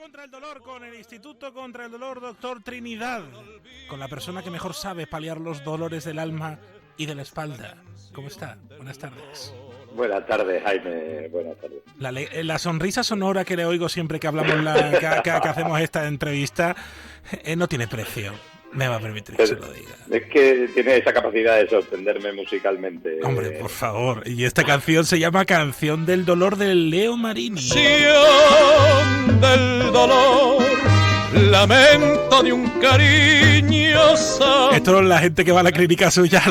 contra el dolor con el Instituto contra el Dolor Doctor Trinidad, con la persona que mejor sabe paliar los dolores del alma y de la espalda. ¿Cómo está? Buenas tardes. Buenas tardes, Jaime. Buenas tardes. La sonrisa sonora que le oigo siempre que hablamos, que hacemos esta entrevista, no tiene precio. Me va a permitir que se lo diga. Es que tiene esa capacidad de sorprenderme musicalmente. Hombre, por favor. Y esta canción se llama Canción del Dolor de Leo Marini. Canción del dolor, lamento de un cariño sano. Esto la gente que va a la clínica suya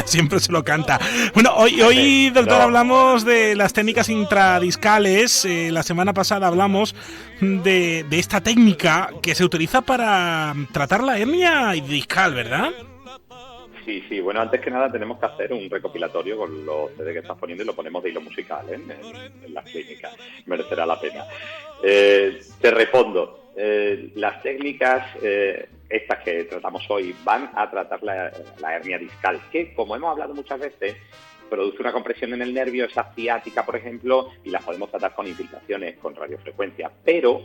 siempre se lo canta. Bueno, hoy doctor, hablamos de las técnicas intradiscales. La semana pasada hablamos de esta técnica que se utiliza para tratar la hernia discal, ¿verdad? Sí. Bueno, antes que nada tenemos que hacer un recopilatorio con los CD que estás poniendo y lo ponemos de hilo musical en las clínicas. Merecerá la pena. Te respondo. Las técnicas estas que tratamos hoy van a tratar la hernia discal, que, como hemos hablado muchas veces, produce una compresión en el nervio, esa ciática, por ejemplo, y las podemos tratar con infiltraciones, con radiofrecuencia. Pero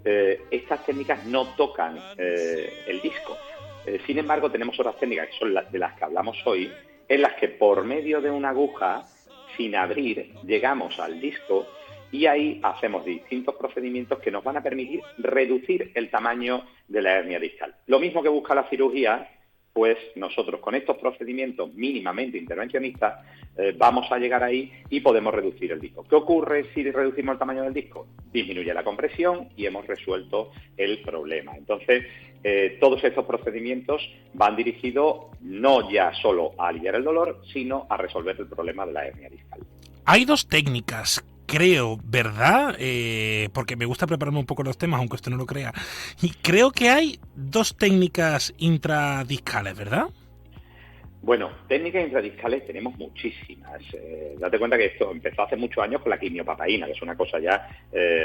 estas técnicas no tocan el disco. Sin embargo, tenemos otras técnicas, que son de las que hablamos hoy, en las que por medio de una aguja, sin abrir, llegamos al disco y ahí hacemos distintos procedimientos que nos van a permitir reducir el tamaño de la hernia discal. Lo mismo que busca la cirugía, pues nosotros con estos procedimientos mínimamente intervencionistas vamos a llegar ahí y podemos reducir el disco. ¿Qué ocurre si reducimos el tamaño del disco? Disminuye la compresión y hemos resuelto el problema. Entonces, todos estos procedimientos van dirigidos no ya solo a aliviar el dolor, sino a resolver el problema de la hernia discal. Hay dos técnicas, creo, ¿verdad? Porque me gusta prepararme un poco los temas, aunque usted no lo crea. Y creo que hay dos técnicas intradiscales, ¿verdad? Bueno, técnicas intradiscales tenemos muchísimas. Date cuenta que esto empezó hace muchos años con la quimiopapaína, que es una cosa ya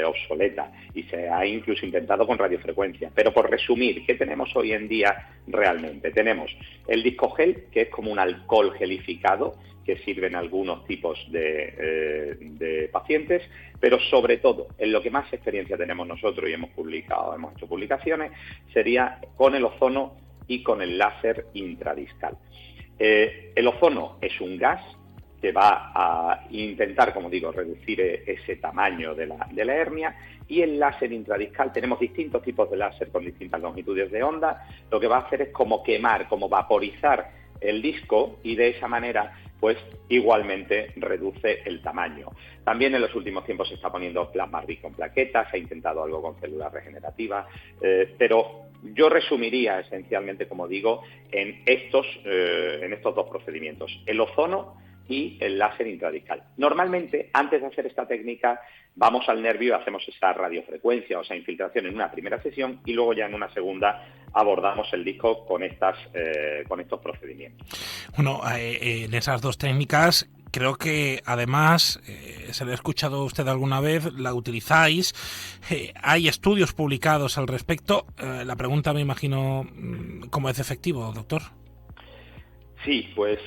obsoleta, y se ha incluso intentado con radiofrecuencia. Pero por resumir, ¿qué tenemos hoy en día realmente? Tenemos el discogel, que es como un alcohol gelificado, que sirve en algunos tipos de pacientes, pero sobre todo, en lo que más experiencia tenemos nosotros y hemos hecho publicaciones, sería con el ozono y con el láser intradiscal. El ozono es un gas que va a intentar, como digo, reducir ese tamaño de la hernia, y el láser intradiscal, tenemos distintos tipos de láser con distintas longitudes de onda. Lo que va a hacer es como quemar, como vaporizar el disco, y de esa manera pues igualmente reduce el tamaño. También en los últimos tiempos se está poniendo plasma rico en plaquetas, se ha intentado algo con células regenerativas, pero yo resumiría esencialmente, como digo, en estos dos procedimientos, el ozono y el láser intradiscal. Normalmente, antes de hacer esta técnica, vamos al nervio y hacemos esa radiofrecuencia o esa infiltración en una primera sesión, y luego ya en una segunda abordamos el disco con estos procedimientos. Bueno, en esas dos técnicas creo que además, se lo he escuchado a usted alguna vez, la utilizáis, hay estudios publicados al respecto. La pregunta, me imagino, ¿cómo es efectivo, doctor? Sí, pues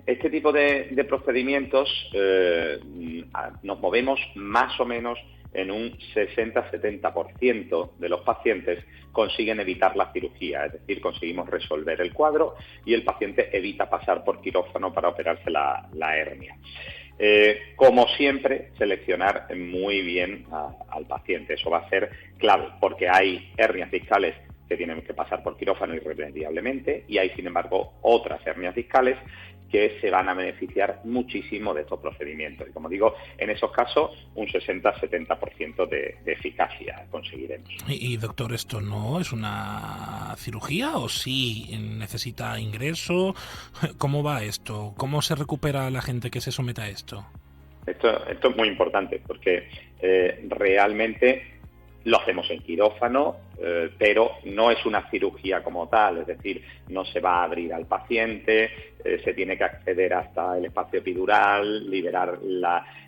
este tipo de procedimientos nos movemos más o menos en un 60-70% de los pacientes consiguen evitar la cirugía, es decir, conseguimos resolver el cuadro y el paciente evita pasar por quirófano para operarse la hernia. Como siempre, seleccionar muy bien al paciente, eso va a ser clave, porque hay hernias discales que tienen que pasar por quirófano irremediablemente, y hay, sin embargo, otras hernias discales que se van a beneficiar muchísimo de estos procedimientos. Y como digo, en esos casos, un 60-70% de eficacia conseguiremos. Y doctor, ¿esto no es una cirugía o sí necesita ingreso? ¿Cómo va esto? ¿Cómo se recupera la gente que se somete a esto? Esto es muy importante, porque realmente lo hacemos en quirófano, pero no es una cirugía como tal, es decir, no se va a abrir al paciente, se tiene que acceder hasta el espacio epidural, liberar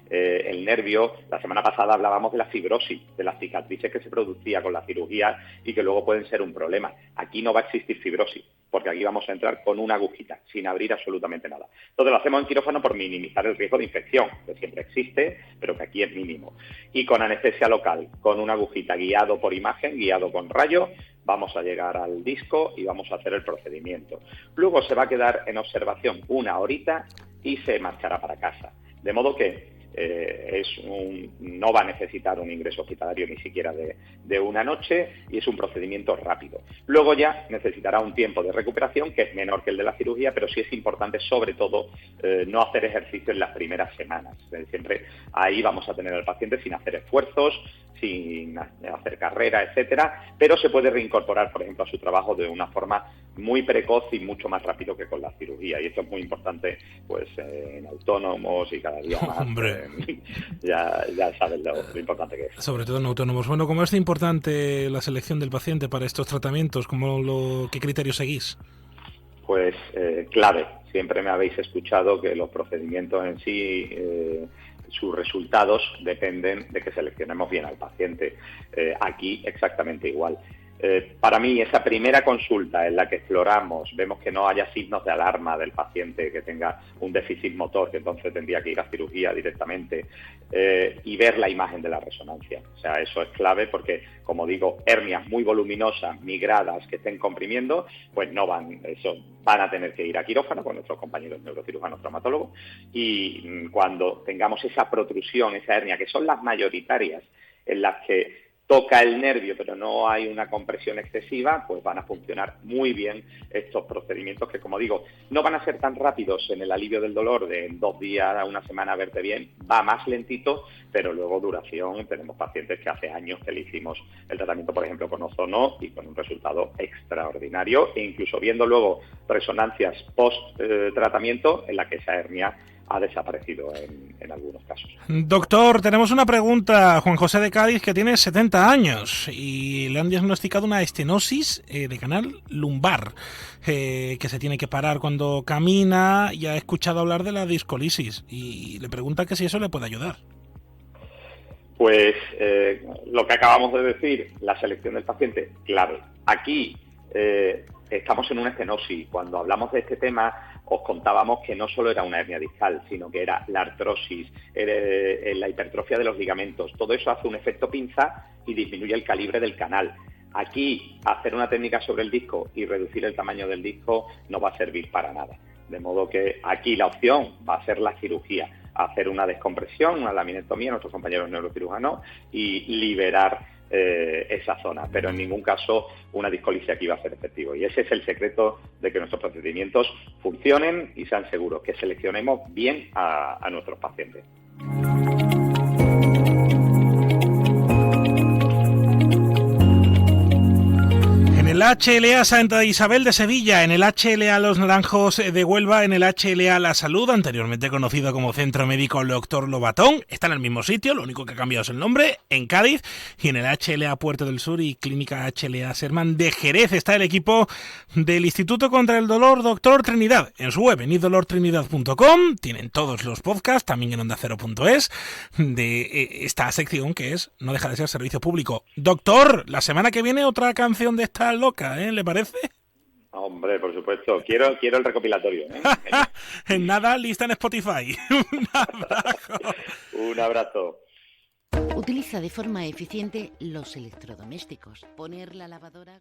el nervio. La semana pasada hablábamos de la fibrosis, de las cicatrices que se producía con la cirugía y que luego pueden ser un problema. Aquí no va a existir fibrosis, porque aquí vamos a entrar con una agujita, sin abrir absolutamente nada. Entonces lo hacemos en quirófano por minimizar el riesgo de infección, que siempre existe, pero que aquí es mínimo. Y con anestesia local, con una agujita, guiado por imagen, guiado con rayos, vamos a llegar al disco y vamos a hacer el procedimiento. Luego se va a quedar en observación 1 horita y se marchará para casa. De modo que no va a necesitar un ingreso hospitalario ni siquiera de una noche y es un procedimiento rápido. Luego ya necesitará un tiempo de recuperación que es menor que el de la cirugía, pero sí es importante sobre todo no hacer ejercicio en las primeras semanas. Siempre ahí vamos a tener al paciente sin hacer esfuerzos, sin hacer carrera, etcétera, pero se puede reincorporar, por ejemplo, a su trabajo de una forma muy precoz y mucho más rápido que con la cirugía. Y esto es muy importante pues en autónomos y cada día más. Hombre. Ya sabes lo importante que es. Sobre todo en autónomos. Bueno, ¿cómo es de importante la selección del paciente para estos tratamientos? ¿Qué criterios seguís? Pues clave. Siempre me habéis escuchado que los procedimientos en sí, sus resultados dependen de que seleccionemos bien al paciente. Aquí exactamente igual. Para mí, esa primera consulta en la que exploramos, vemos que no haya signos de alarma del paciente, que tenga un déficit motor, que entonces tendría que ir a cirugía directamente, y ver la imagen de la resonancia. O sea, eso es clave porque, como digo, hernias muy voluminosas, migradas, que estén comprimiendo, pues van a tener que ir a quirófano con nuestros compañeros neurocirujanos traumatólogos, y cuando tengamos esa protrusión, esa hernia, que son las mayoritarias, en las que toca el nervio pero no hay una compresión excesiva, pues van a funcionar muy bien estos procedimientos que, como digo, no van a ser tan rápidos en el alivio del dolor de 2 días a 1 semana verte bien, va más lentito, pero luego duración. Tenemos pacientes que hace años que le hicimos el tratamiento, por ejemplo, con ozono y con un resultado extraordinario, e incluso viendo luego resonancias post-tratamiento en la que esa hernia ha desaparecido en algunos casos. Doctor, tenemos una pregunta. Juan José de Cádiz, que tiene 70 años y le han diagnosticado una estenosis de canal lumbar, que se tiene que parar cuando camina, y ha escuchado hablar de la discolisis y le pregunta que si eso le puede ayudar. Pues lo que acabamos de decir, la selección del paciente, clave. Aquí estamos en una estenosis. Cuando hablamos de este tema, os contábamos que no solo era una hernia discal, sino que era la artrosis, la hipertrofia de los ligamentos. Todo eso hace un efecto pinza y disminuye el calibre del canal. Aquí, hacer una técnica sobre el disco y reducir el tamaño del disco no va a servir para nada. De modo que aquí la opción va a ser la cirugía, hacer una descompresión, una laminectomía, nuestros compañeros neurocirujanos, y liberar esa zona, pero en ningún caso una discolisis aquí va a ser efectivo. Y ese es el secreto de que nuestros procedimientos funcionen y sean seguros, que seleccionemos bien a nuestros pacientes. En el HLA Santa Isabel de Sevilla, en el HLA Los Naranjos de Huelva, en el HLA La Salud, anteriormente conocido como Centro Médico Doctor Lobatón, está en el mismo sitio, lo único que ha cambiado es el nombre, en Cádiz, y en el HLA Puerto del Sur y Clínica HLA Serman de Jerez está el equipo del Instituto contra el Dolor Doctor Trinidad. En su web, en idolortrinidad.com, tienen todos los podcasts, también en ondacero.es, de esta sección que es, no deja de ser servicio público. Doctor, la semana que viene otra canción de esta loca, ¿le parece? Hombre, por supuesto. Quiero el recopilatorio. En nada, lista en Spotify. Un abrazo. Un abrazo. Utiliza de forma eficiente los electrodomésticos. Poner la lavadora...